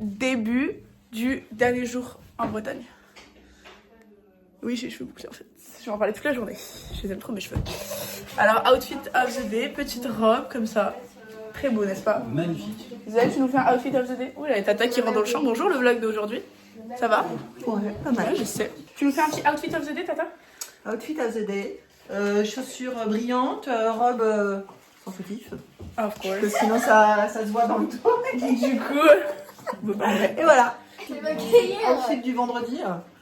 début du dernier jour en Bretagne. Oui, j'ai les cheveux bouclés en fait. Je vais en parler toute la journée. Je les aime trop mes cheveux. Alors, outfit of the day, petite robe comme ça. Très beau, n'est-ce pas? Magnifique. Zay, tu nous fais un outfit of the day? Ouh, il y a Tata qui rentre dans le champ. Bonjour, le vlog d'aujourd'hui. Ça va? Ouais, pas mal. Ouais, je sais. Tu nous fais un petit outfit of the day, Tata? Outfit of the day. Chaussures brillantes, robe sans fautif. Of course. Parce que sinon ça se voit dans le dos. Du coup, Et voilà. C'est maquillé. Outfit du vendredi.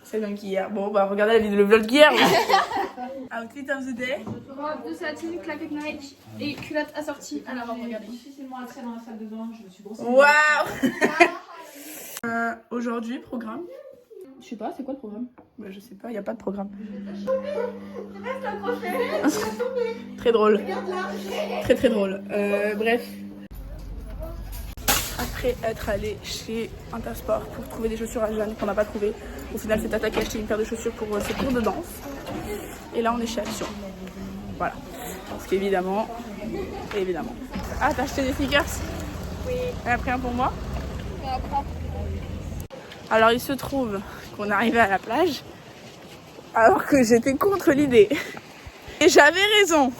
c'est bien qu'hier. Bon, bah regardez la vidéo, le vlog d'hier. Outfit of the day. Robe de satin, claquette Nike et culotte assortie. Alors, regardez. Difficilement accès dans la salle de bain, je me suis brossée. Waouh. Aujourd'hui, programme. Je sais pas, c'est quoi le programme? Bah, je sais pas, il n'y a pas de programme. Très drôle. Très très drôle. Bref. Après être allé chez Intersport pour trouver des chaussures à Jeanne qu'on n'a pas trouvé, au final c'est Tata qui a acheté une paire de chaussures pour ses cours de danse. Et là on est chez Action. Voilà. Parce qu'évidemment, évidemment. Ah, t'as acheté des sneakers? Oui. Et après un pour moi? Et après. Alors il se trouve qu'on arrivait à la plage alors que j'étais contre l'idée. Et j'avais raison.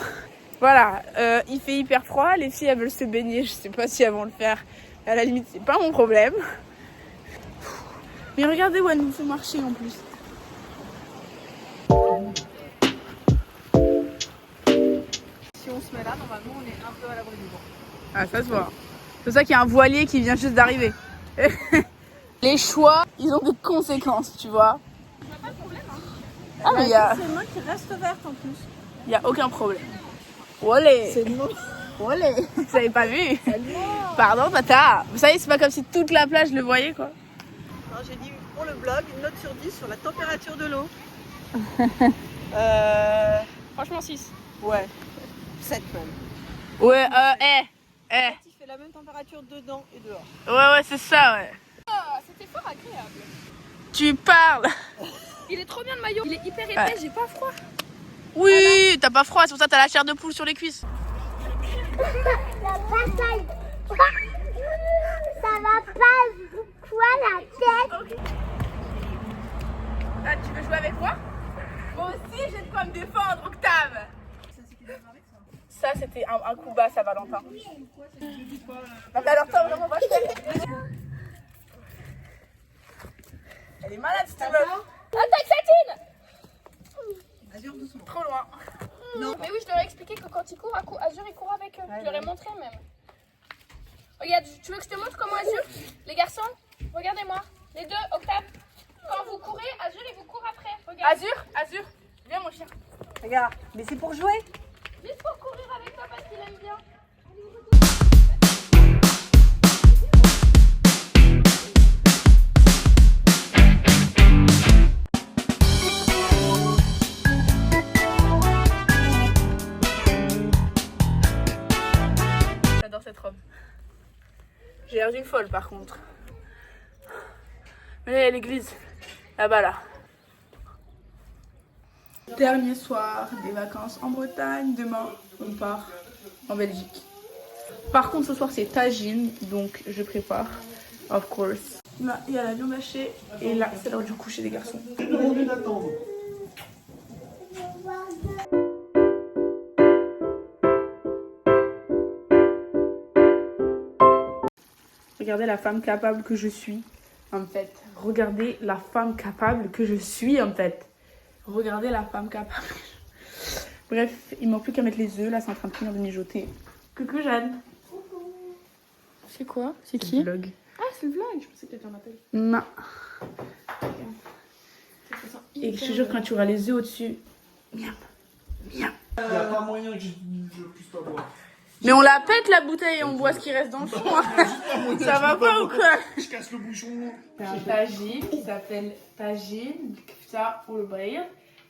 Voilà, il fait hyper froid, les filles elles veulent se baigner, je sais pas si elles vont le faire. À la limite c'est pas mon problème. Mais regardez où elle nous fait marcher en plus. Si on se met là, normalement, on est un peu à l'abri du vent. Ah, ça se voit. C'est pour ça qu'il y a un voilier qui vient juste d'arriver. Les choix, ils ont des conséquences, tu vois. Pas de problème, hein. Ah, mais il y a... C'est moi qui reste verte en plus. Y a aucun problème. Olé. C'est moi. Olé. Vous avez pas vu? Pardon, Tata. Vous savez, c'est pas comme si toute la plage le voyait, quoi. Alors j'ai dit pour le blog, une note sur 10 sur la température de l'eau. Franchement, 6. Ouais. 7 même. Ouais, Il fait la même température dedans et dehors. Ouais, c'est ça, ouais. C'était fort agréable. Tu parles. Il est trop bien le maillot. Il est hyper épais, Ouais. j'ai pas froid. Oui, t'as pas froid, c'est pour ça que t'as la chair de poule sur les cuisses. La bataille. Ça va pas quoi la tête? Ah, tu veux jouer avec moi? Moi aussi, j'ai de quoi me défendre, Octave. Ça, c'était un coup bas, ça, Valentin. Non, mais alors, toi, vraiment, moi, je t'aime. Elle est malade, cette meuf. Attaque Satine. Trop loin. Mais oui, je leur ai expliqué que quand il court, Azur il court avec eux. Je leur ai montré même. Regarde, tu veux que je te montre comment Azur? Les garçons, regardez-moi. Les deux, Octave. Quand vous courez, Azur il vous court après. Regarde. Azur, viens, mon chien. Regarde, mais c'est pour jouer. Juste pour courir avec toi parce qu'il aime bien. J'adore cette robe. J'ai l'air d'une folle par contre. Mais là, il y a l'église. Là-bas, là. Dernier soir des vacances en Bretagne. Demain, on part en Belgique. Par contre, ce soir, c'est tagine. Donc, je prépare. Of course. Là, il y a la viande hachée. Et là, c'est l'heure du coucher des garçons. Regardez la femme capable que je suis, en fait. Regardez la femme capable que je suis, en fait. Regardez la femme capable. Bref, il manque plus qu'à mettre les œufs. Là, c'est en train de finir de mijoter. Coucou, Jeanne. C'est quoi? C'est C'est le vlog. Ah, c'est le vlog. Je pensais que t'étais en appel. Non. Et je te jure, quand tu auras les œufs au-dessus... Miam. Miam. Il n'y a pas moyen que je puisse pas boire. Mais on la pète, la bouteille, et on boit ce qui reste dans le fond. Hein. Ça va pas ou quoi? Je casse le bouchon. C'est un tagine qui s'appelle tagine, kefta ou le braïd.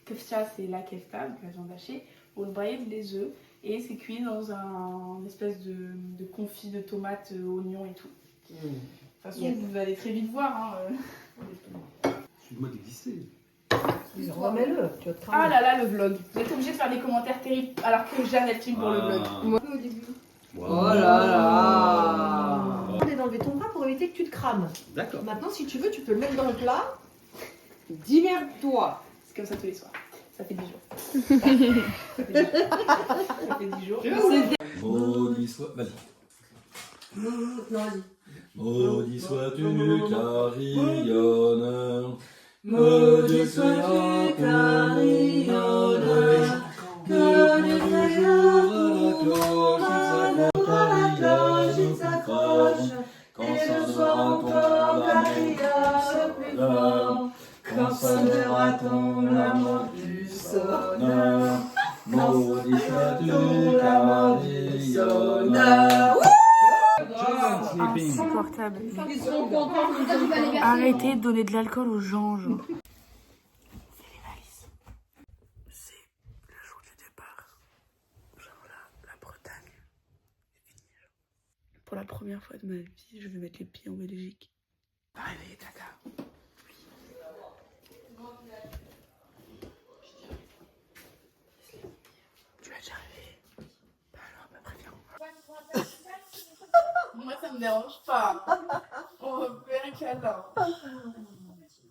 Kefta, c'est la kefta, donc la viande hachée. Ou le braïd, les œufs. Et c'est cuit dans un espèce de confit de tomates, oignons et tout. De toute façon, vous allez très vite voir. Hein. Excuse-moi d'exister. Remets-le, tu vas te Ah là là, le vlog. Vous êtes obligé de faire des commentaires terribles alors que Jeanne elle team pour le vlog. Oh là là. On est d'enlever ton bras pour éviter que tu te crames. D'accord. Maintenant, si tu veux, tu peux le mettre dans le plat. Dimerde-toi. C'est comme ça tous les soirs. Ça fait 10 jours. Ça fait 10 jours. Maudit soit. Vas-y. Non, vas-y. Maudit sois-tu car rayonne. Maudit sois-tu car rayonne. Que du jour à la cloche il s'accroche. Quand sonnera ton carillon plus fort. Quand sonnera ton amour plus sonore. Maudit sois-tu car rayonne. Insupportable. Ils sont contents. Arrêtez de donner de l'alcool aux gens. Genre. On fait les valises. C'est le jour du départ. Genre là, la Bretagne. C'est fini. Pour la première fois de ma vie, je vais mettre les pieds en Belgique. Réveillez Tata. Tu l'as déjà réveillé? Bah alors, bah préviens. Moi ça me dérange pas. On va faire un câlin.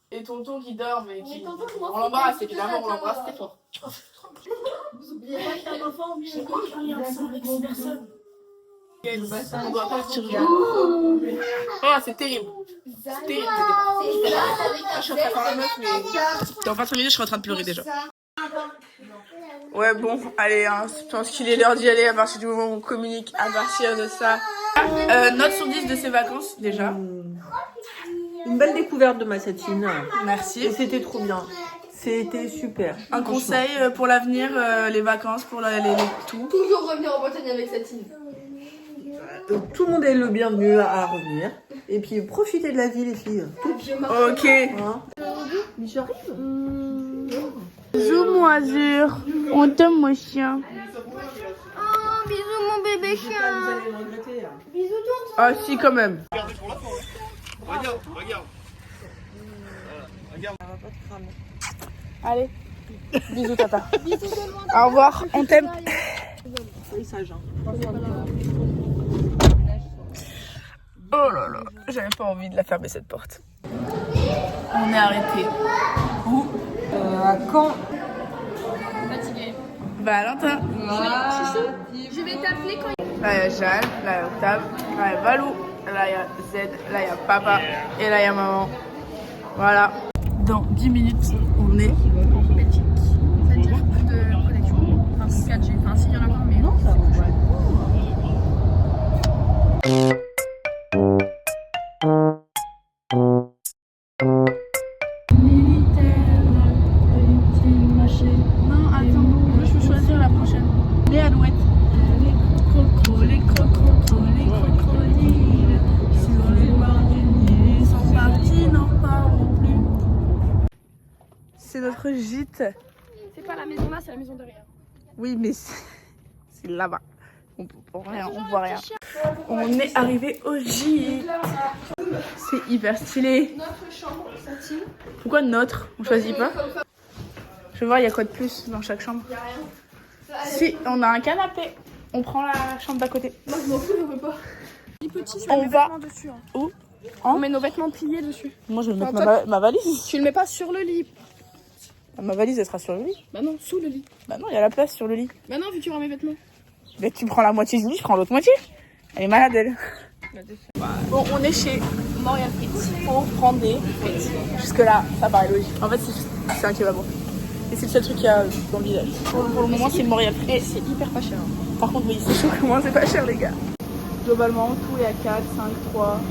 Et tonton qui dort mais qui... On l'embrasse évidemment, on l'embrasse très fort. Vous oubliez pas qu'il y a un enfant, J'ai pas envie de ça avec ces personnes. On doit partir. Oh c'est terrible. C'est terrible. Je suis en train de faire la meuf mais... Dans 25 minutes je serai en train de pleurer déjà. Ouais bon, allez, hein, je pense qu'il est l'heure d'y aller à partir du moment où on communique à partir de ça. Note sur 10 de ses vacances déjà. Une belle découverte de ma satine. Merci. Et c'était trop bien. C'était super. Un conseil pour l'avenir, les vacances, pour tout. Toujours revenir en Bretagne avec Satine. Tout le monde est le bienvenu à revenir. Et puis profitez de la vie les filles. Ok. Hein. Mais j'arrive. Bisous mon Azur. On t'aime mon chien. Oh, bisous mon bébé chien. Vous allez le regretter. Hein. Bisous tonton. Ah si quand même. Regarde, regarde. Allez. Bisous tata. Au revoir, on t'aime. Oui, sage. Hein. Oh là là, j'avais pas envie de la fermer cette porte. On est arrêté. Où? À Caen. Fatiguée. Valentin. Je vais t'appeler quand Là il y a Jeanne, là il y a Octave, là il y a Valou, là il y a Z, là il y a papa et là il y a maman. Voilà. Dans 10 minutes, on est en Belgique. C'est-à-dire plus de connexion. Enfin, 4G. Enfin, s'il y en a pas, mais non, ça va. Non, attends, moi je peux choisir la prochaine. Les alouettes. Les crocodiles. Sur les bords du Nil, ils sont partis, n'en parlons plus. C'est notre gîte. C'est pas la maison là, c'est la maison derrière. Oui, mais c'est là-bas. On voit rien. On est arrivé au gîte. C'est hyper stylé. Notre chambre, Satine. Pourquoi notre? On choisit pas? Je veux voir, il y a quoi de plus dans chaque chambre? Si, on a un canapé. On prend la chambre d'à côté. Moi, je m'en fous, je veux pas. Les petits, je On mets mes va vêtements dessus. Hein. où? On met nos vêtements pliés dessus. Moi, je vais mettre Enfin, ma valise. Tu le mets pas sur le lit. Ma valise, elle sera sur le lit. Bah non, sous le lit. Bah non, il y a la place sur le lit. Bah non, vu que tu auras mes vêtements. Mais tu prends la moitié du lit, je prends l'autre moitié. Elle est malade, elle. Bon, on est chez Montréal Frites pour prendre des frites. Jusque-là, ça paraît logique. En fait, c'est un kebab. Et c'est le seul truc qu'il y a dans le village. Pour le moment, c'est le Montréal Frites. Et c'est hyper pas cher. Par contre, oui, c'est chaud comment c'est pas cher, les gars. Globalement, tout est à 4, 5, 3.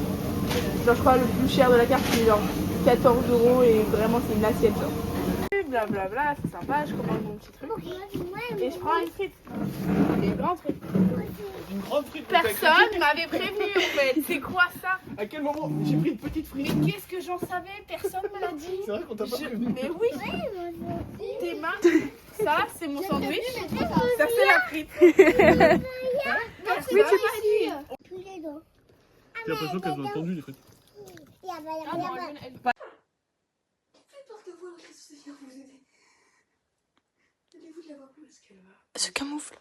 Genre, je crois le plus cher de la carte, c'est genre 14 € et vraiment, c'est une assiette. Genre. Blablabla, c'est sympa, je commande mon petit truc. Et je prends une frite. Une grande frite. Une grande frite. Personne m'avait prévenu en fait. C'est quoi ça? À quel moment? J'ai pris une petite frite. Mais qu'est-ce que j'en savais? Personne me l'a dit. C'est vrai qu'on t'a pas prévenu. Mais oui. Tes mains. Ça, c'est mon sandwich. Ça, c'est la frite. Oui, tu m'as J'ai l'impression qu'elles ont entendu les frites. Elle se camoufle.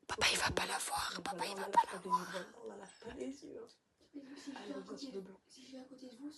Papa, il va pas la voir. Papa, il va pas la voir. Si je vais à côté de vous,